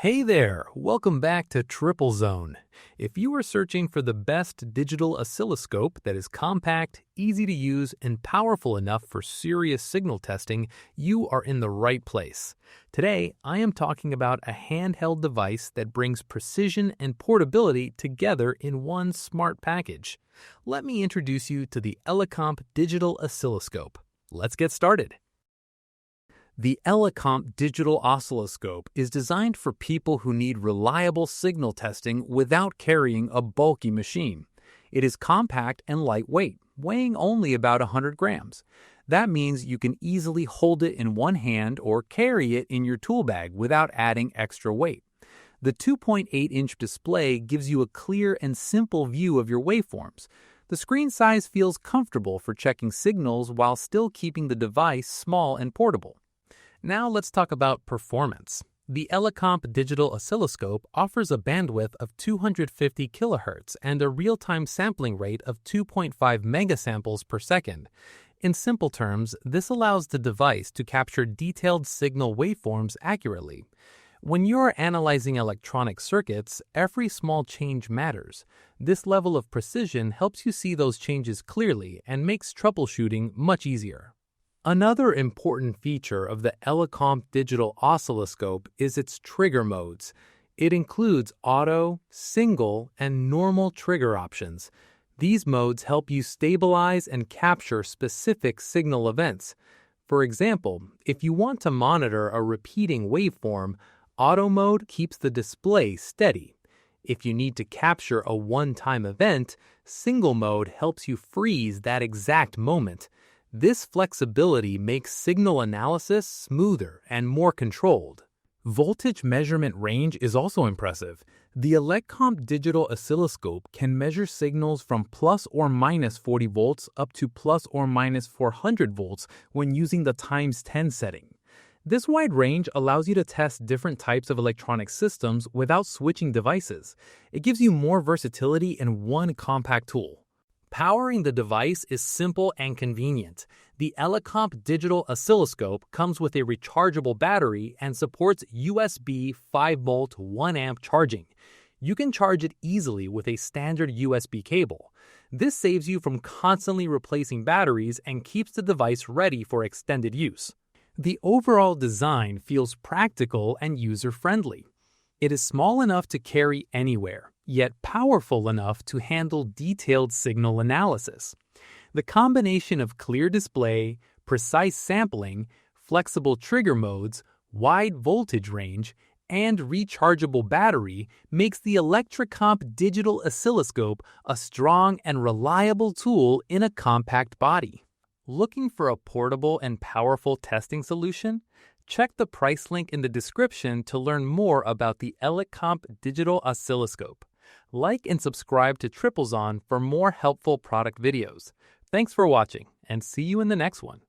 Hey there, welcome back to Triplezon. If you are searching for the best digital oscilloscope that is compact, easy to use, and powerful enough for serious signal testing, you are in the right place. Today, I am talking about a handheld device that brings precision and portability together in one smart package. Let me introduce you to the Oscilloscope digital oscilloscope. Let's get started. The Oscilloscope digital oscilloscope is designed for people who need reliable signal testing without carrying a bulky machine. It is compact and lightweight, weighing only about 100 grams. That means you can easily hold it in one hand or carry it in your tool bag without adding extra weight. The 2.8-inch display gives you a clear and simple view of your waveforms. The screen size feels comfortable for checking signals while still keeping the device small and portable. Now let's talk about performance. The Oscilloscope digital oscilloscope offers a bandwidth of 250 kHz and a real-time sampling rate of 2.5 megasamples per second. In simple terms, this allows the device to capture detailed signal waveforms accurately. When you're analyzing electronic circuits, every small change matters. This level of precision helps you see those changes clearly and makes troubleshooting much easier. Another important feature of the Oscilloscope digital oscilloscope is its trigger modes. It includes auto, single, and normal trigger options. These modes help you stabilize and capture specific signal events. For example, if you want to monitor a repeating waveform, auto mode keeps the display steady. If you need to capture a one-time event, single mode helps you freeze that exact moment. This flexibility makes signal analysis smoother and more controlled. Voltage measurement range is also impressive. The Oscilloscope digital oscilloscope can measure signals from plus or minus 40 volts up to plus or minus 400 volts when using the ×10 setting. This wide range allows you to test different types of electronic systems without switching devices. It gives you more versatility in one compact tool. Powering the device is simple and convenient. The Oscilloscope digital oscilloscope comes with a rechargeable battery and supports USB 5-volt 1-amp charging. You can charge it easily with a standard USB cable. This saves you from constantly replacing batteries and keeps the device ready for extended use. The overall design feels practical and user-friendly. It is small enough to carry anywhere, yet powerful enough to handle detailed signal analysis. The combination of clear display, precise sampling, flexible trigger modes, wide voltage range, and rechargeable battery makes the Oscilloscope digital oscilloscope a strong and reliable tool in a compact body. Looking for a portable and powerful testing solution? Check the price link in the description to learn more about the Oscilloscope digital oscilloscope. Like and subscribe to Triplezon for more helpful product videos. Thanks for watching, and see you in the next one.